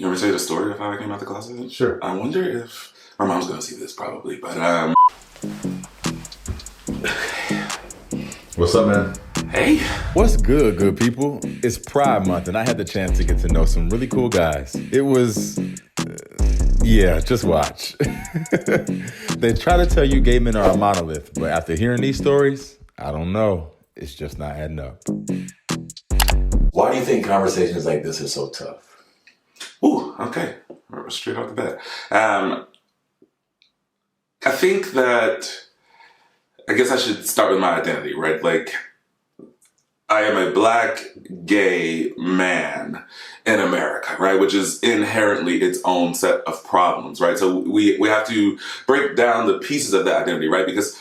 You want me to tell you the story of how I came out the closet? Sure. I wonder if my mom's gonna see this probably, but What's up, man? Hey. What's good, good people? It's Pride Month, and I had the chance to get to know some really cool guys. It was, yeah, just watch. They try to tell you gay men are a monolith, but after hearing these stories, I don't know. It's just not adding up. Why do you think conversations like this are so tough? Ooh, okay. Straight off the bat. I think that, I guess I should start with my identity, right? Like, I am a black gay man in America, right? Which is inherently its own set of problems, right? So we have to break down the pieces of that identity, right? Because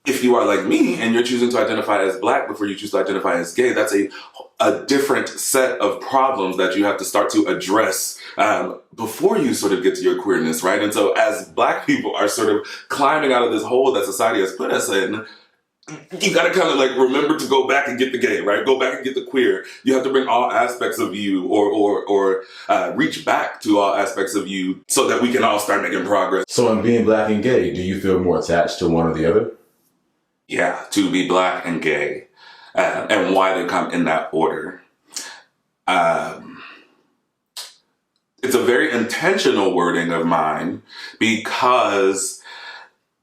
if you are like me and you're choosing to identify as black before you choose to identify as gay, that's a different set of problems that you have to start to address before you sort of get to your queerness, right? And so as black people are sort of climbing out of this hole that society has put us in, you gotta kind of like remember to go back and get the gay, right? Go back and get the queer. You have to bring all aspects of you or reach back to all aspects of you so that we can all start making progress. So in being black and gay, do you feel more attached to one or the other? Yeah, to be black and gay, and why they come in that order. It's a very intentional wording of mine because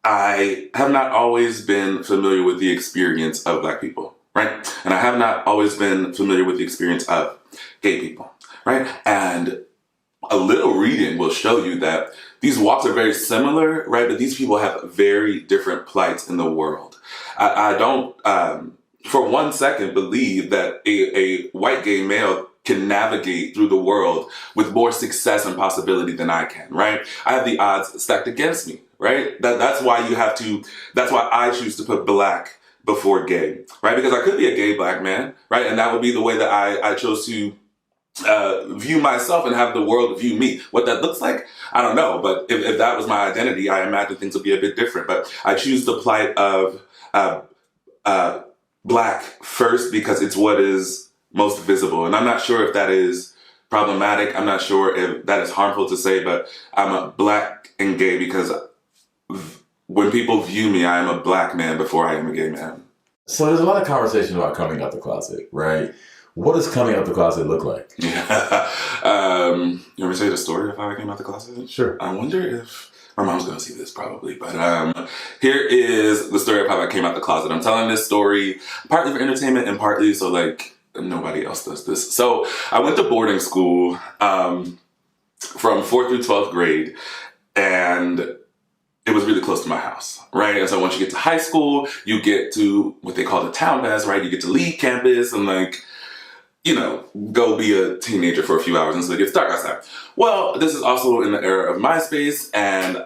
I have not always been familiar with the experience of black people, right? And I have not always been familiar with the experience of gay people, right? And a little reading will show you that these walks are very similar, right? But these people have very different plights in the world. I don't, for 1 second, believe that a white gay male can navigate through the world with more success and possibility than I can, right? I have the odds stacked against me, right? That's why that's why I choose to put black before gay, right? Because I could be a gay black man, right? And that would be the way that I chose to view myself and have the world view me. What that looks like, I don't know. But if that was my identity, I imagine things would be a bit different. But I choose the plight of black first because it's what is most visible. And I'm not sure if that is problematic. I'm not sure if that is harmful to say, but I'm a black and gay because when people view me, I am a black man before I am a gay man. So there's a lot of conversation about coming out the closet, right? What does coming out the closet look like? Yeah. You want me to tell you the story of how I came out the closet? Sure. I wonder if my mom's gonna see this probably, but here is the story of how I came out the closet. I'm telling this story partly for entertainment and partly so like nobody else does this. So I went to boarding school from 4th through 12th grade, and it was really close to my house, right? And so once you get to high school, you get to what they call the town pass, right? You get to leave campus and like, you know, go be a teenager for a few hours until it gets dark outside. Well, this is also in the era of MySpace, and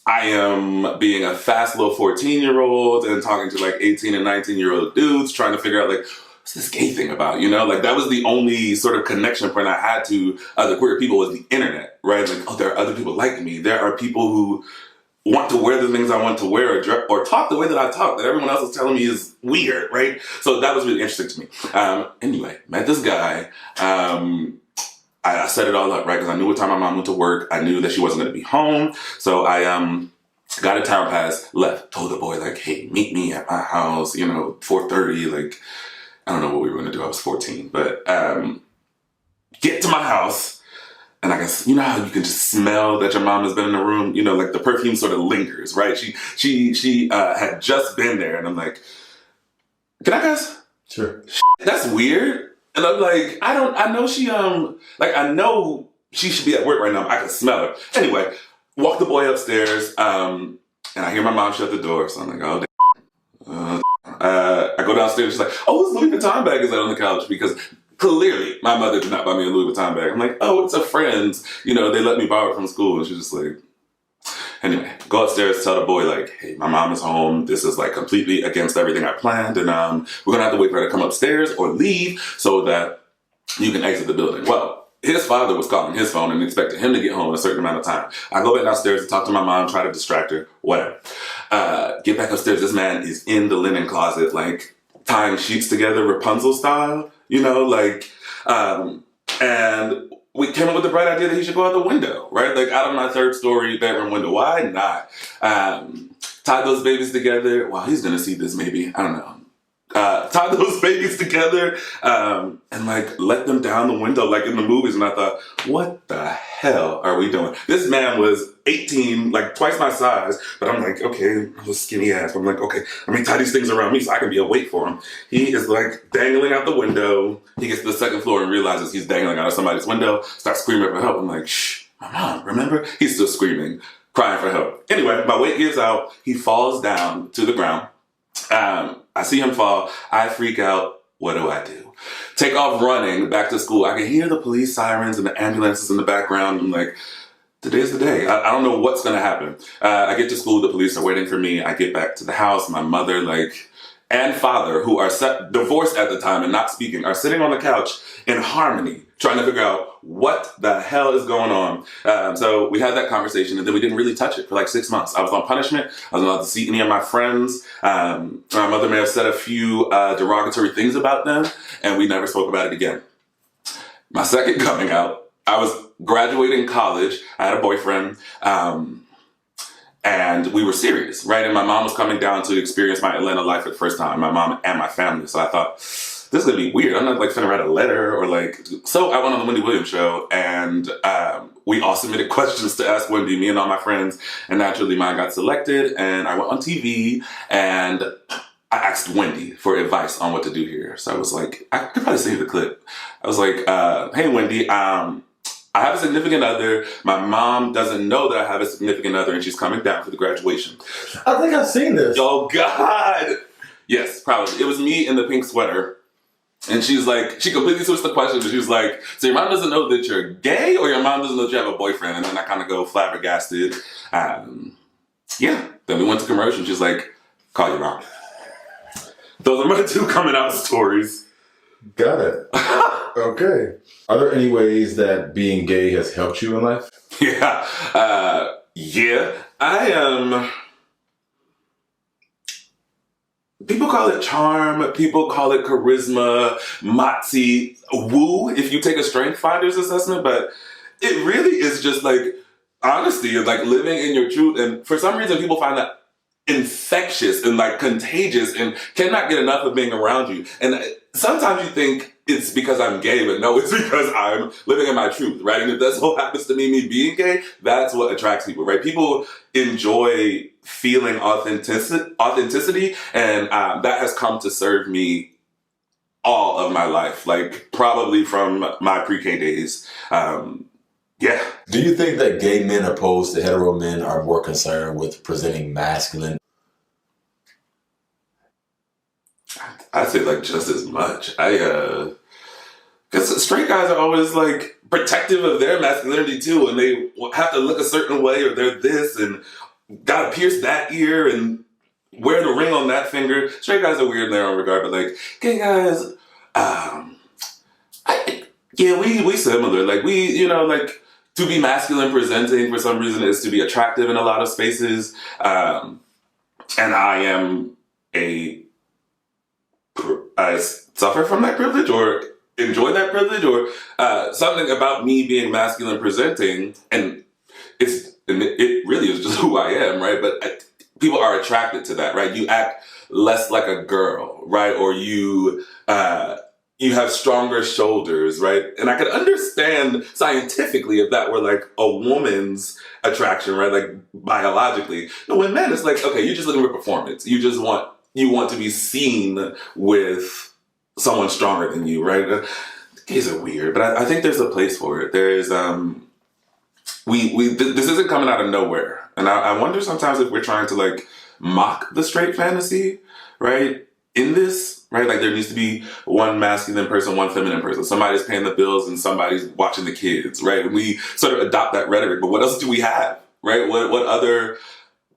I am being a fast little 14-year-old and talking to like 18 and 19-year-old dudes trying to figure out like, what's this gay thing about, you know? Like that was the only sort of connection point I had to other queer people was the internet, right? Like, oh, there are other people like me. There are people who want to wear the things I want to wear or talk the way that I talk that everyone else is telling me is weird, right? So that was really interesting to me. Anyway, met this guy. I set it all up, right? Because I knew what time my mom went to work. I knew that she wasn't going to be home. So I got a town pass, left, told the boy like, hey, meet me at my house, you know, 4:30. Like, I don't know what we were going to do. I was 14. But get to my house. And I guess, you know how you can just smell that your mom has been in the room? You know, like the perfume sort of lingers, right? She had just been there. And I'm like, can I guess? Sure. That's weird. And I'm like, I know she should be at work right now. I can smell her. Anyway, walk the boy upstairs. And I hear my mom shut the door. So I'm like, oh, damn. I go downstairs. She's like, oh, this Louis Vuitton bag is out on the couch because clearly my mother did not buy me a Louis Vuitton bag. I'm like, oh, it's a friend's. You know, they let me borrow it from school. And she's just like, anyway, go upstairs, tell the boy like, hey, my mom is home. This is like completely against everything I planned. And we're going to have to wait for her to come upstairs or leave so that you can exit the building. Well, his father was calling his phone and expected him to get home in a certain amount of time. I go back downstairs to talk to my mom, try to distract her, whatever. Get back upstairs. This man is in the linen closet, like tying sheets together, Rapunzel style, you know, like, and we came up with the bright idea that he should go out the window, right? Like out of my third story bedroom window. Why not? Tied those babies together. Well, he's gonna see this maybe. I don't know. Tied those babies together and like let them down the window like in the movies. And I thought, what the hell are we doing? This man was 18, like twice my size, but I'm like, okay, I'm a skinny ass. I'm like, okay, let me tie these things around me so I can be a weight for him. He is like dangling out the window. He gets to the second floor and realizes he's dangling out of somebody's window, starts screaming for help. I'm like, shh, my mom, remember? He's still screaming, crying for help. Anyway, my weight gives out. He falls down to the ground. I see him fall. I freak out. What do? Take off running back to school. I can hear the police sirens and the ambulances in the background. I'm like, today's the day. I don't know what's going to happen. I get to school. The police are waiting for me. I get back to the house. My mother, and father, who are divorced at the time and not speaking, are sitting on the couch in harmony, trying to figure out what the hell is going on. So we had that conversation, and then we didn't really touch it for like 6 months. I was on punishment. I wasn't allowed to see any of my friends. My mother may have said a few derogatory things about them, and we never spoke about it again. My second coming out, I was graduating college. I had a boyfriend. And we were serious, right? And my mom was coming down to experience my Atlanta life for the first time, my mom and my family. So I thought, this is gonna be weird. I'm not like finna write a letter or like, so I went on the Wendy Williams show and we all submitted questions to ask Wendy, me and all my friends. And naturally mine got selected and I went on TV and I asked Wendy for advice on what to do here. So I was like, I could probably send you the clip. I was like, hey Wendy, I have a significant other. My mom doesn't know that I have a significant other and she's coming down for the graduation. I think I've seen this. Oh, God. Yes, probably. It was me in the pink sweater. And she's like, she completely switched the question. She was like, so your mom doesn't know that you're gay or your mom doesn't know that you have a boyfriend? And then I kind of go flabbergasted. Yeah. Then we went to commercial. She's like, call your mom. Those are my two coming out stories. Got it. Okay. Are there any ways that being gay has helped you in life? Yeah. I am. People call it charm. People call it charisma, moxie, woo, if you take a strength finder's assessment. But it really is just like honesty and like living in your truth. And for some reason, people find that infectious and like contagious and cannot get enough of being around you. And sometimes you think it's because I'm gay, but no, it's because I'm living in my truth, right? And if that's what happens to me being gay, that's what attracts people, right? People enjoy feeling authenticity, and that has come to serve me all of my life, like probably from my pre-K days. Yeah. Do you think that gay men opposed to hetero men are more concerned with presenting masculine? I'd say like just as much. Because straight guys are always like protective of their masculinity too, and they have to look a certain way or they're this and gotta pierce that ear and wear the ring on that finger. Straight guys are weird in their own regard, but like gay guys, we similar. Like like to be masculine presenting for some reason is to be attractive in a lot of spaces. And I suffer from that privilege or enjoy that privilege or something about me being masculine presenting. And it really is just who I am, right? But people are attracted to that, right? You act less like a girl, right? Or you have stronger shoulders, right? And I could understand scientifically if that were like a woman's attraction, right? Like biologically. But with men, it's like, okay, you're just looking for performance. You want to be seen with someone stronger than you, right? Gays are weird, but I think there's a place for it. There is, this isn't coming out of nowhere. And I wonder sometimes if we're trying to like mock the straight fantasy, right? In this, right? Like there needs to be one masculine person, one feminine person. Somebody's paying the bills and somebody's watching the kids, right? And we sort of adopt that rhetoric, but what else do we have, right? What other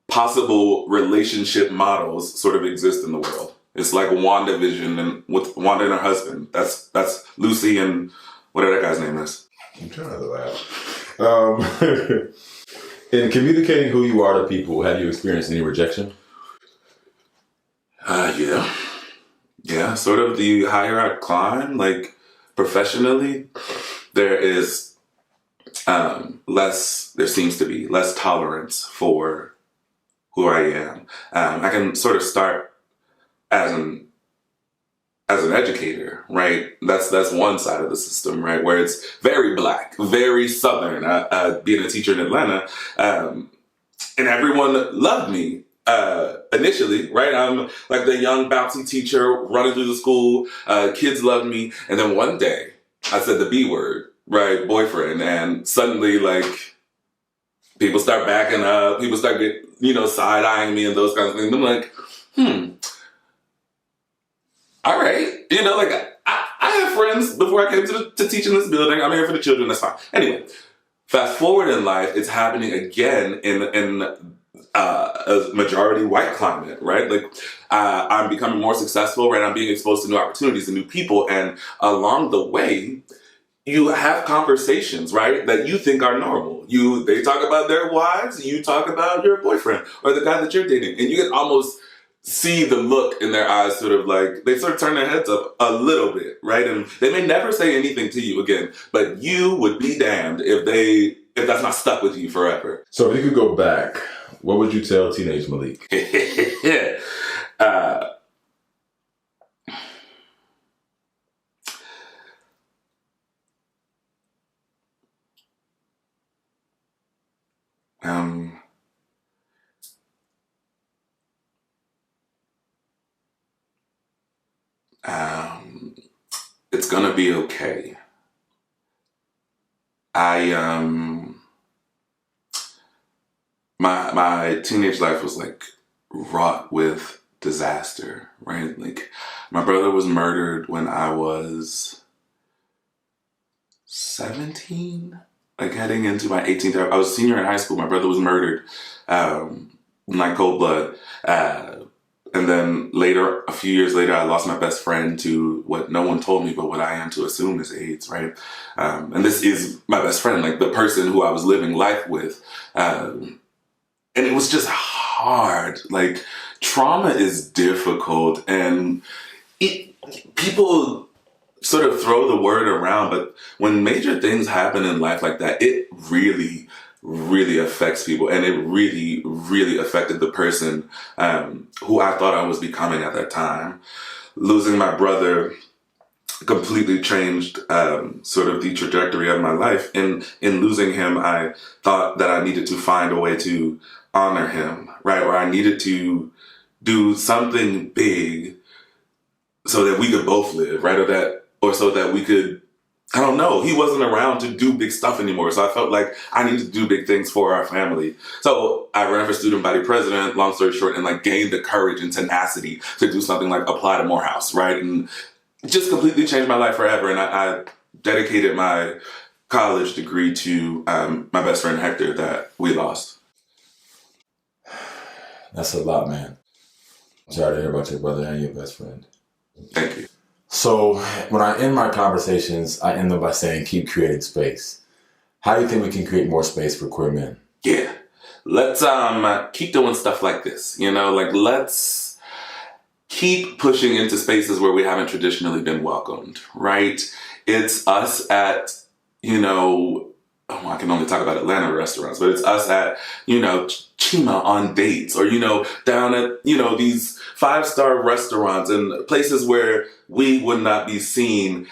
possible relationship models sort of exist in the world? It's like WandaVision and with Wanda and her husband. That's Lucy and whatever that guy's name is. I'm trying to laugh. In communicating who you are to people, have you experienced any rejection? Yeah, sort of the higher I climb, like professionally, there is less there seems to be less tolerance for who I am. I can sort of start as an educator, right? That's one side of the system, right? Where it's very Black, very Southern. Being a teacher in Atlanta, and everyone loved me initially, right? I'm like the young bouncy teacher running through the school. Kids loved me, and then one day I said the B word, right? Boyfriend, and suddenly like people start backing up. People start side eyeing me and those kinds of things. I'm like, all right. Like I have friends before I came to teach in this building. I'm here for the children. That's fine. Anyway, fast forward in life, it's happening again in a majority white climate, right? Like I'm becoming more successful, right? I'm being exposed to new opportunities and new people. And along the way, you have conversations, right, that you think are normal. They talk about their wives, you talk about your boyfriend or the guy that you're dating. And you can almost see the look in their eyes, sort of like, they sort of turn their heads up a little bit, right? And they may never say anything to you again, but you would be damned if that's not stuck with you forever. So if you could go back, what would you tell teenage Malik? It's gonna be okay. My teenage life was like wrought with disaster, right? Like my brother was murdered when I was 17, like heading into my 18th year. I was a senior in high school. My brother was murdered, in like cold blood. And then later, a few years later, I lost my best friend to what no one told me, but what I am to assume is AIDS, right? And this is my best friend, like the person who I was living life with. And it was just hard. Like trauma is difficult, and people sort of throw the word around, but when major things happen in life like that, it really, really affects people. And it really, really affected the person who I thought I was becoming at that time. Losing my brother completely changed sort of the trajectory of my life. In losing him, I thought that I needed to find a way to honor him, right? Or I needed to do something big so that we could both live, right? Or so that we could, I don't know, he wasn't around to do big stuff anymore. So I felt like I needed to do big things for our family. So I ran for student body president, long story short, and like gained the courage and tenacity to do something like apply to Morehouse, right? And it just completely changed my life forever. And I dedicated my college degree to my best friend Hector that we lost. That's a lot, man. I'm sorry to hear about your brother and your best friend. Thank you. So when I end my conversations, I end them by saying, keep creating space. How do you think we can create more space for queer men? Yeah. Let's keep doing stuff like this. Like let's keep pushing into spaces where we haven't traditionally been welcomed, right? It's us at, I can only talk about Atlanta restaurants, but it's us at, Chima on dates, or, down at, these 5-star restaurants and places where we would not be seen,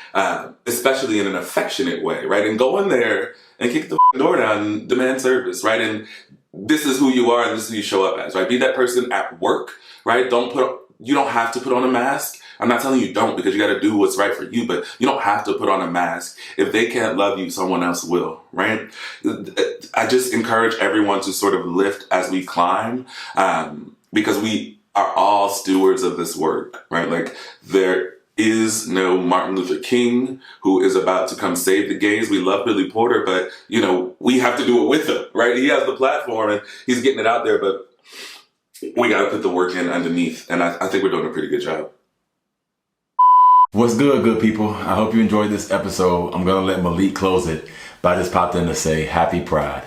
especially in an affectionate way, right? And go in there and kick the door down and demand service, right? And this is who you are, and this is who you show up as, right? Be that person at work, right? You don't have to put on a mask. I'm not telling you don't, because you got to do what's right for you, but you don't have to put on a mask. If they can't love you, someone else will, right? I just encourage everyone to sort of lift as we climb, because we are all stewards of this work, right? Like there is no Martin Luther King who is about to come save the gays. We love Billy Porter, but we have to do it with him, right? He has the platform and he's getting it out there, but we got to put the work in underneath. And I think we're doing a pretty good job. What's good people? I hope you enjoyed this episode. I'm going to let Malik close it, but I just popped in to say happy Pride.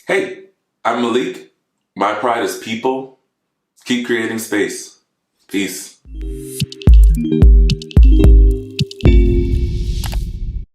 Hey, I'm Malik. My pride is people. Keep creating space. Peace.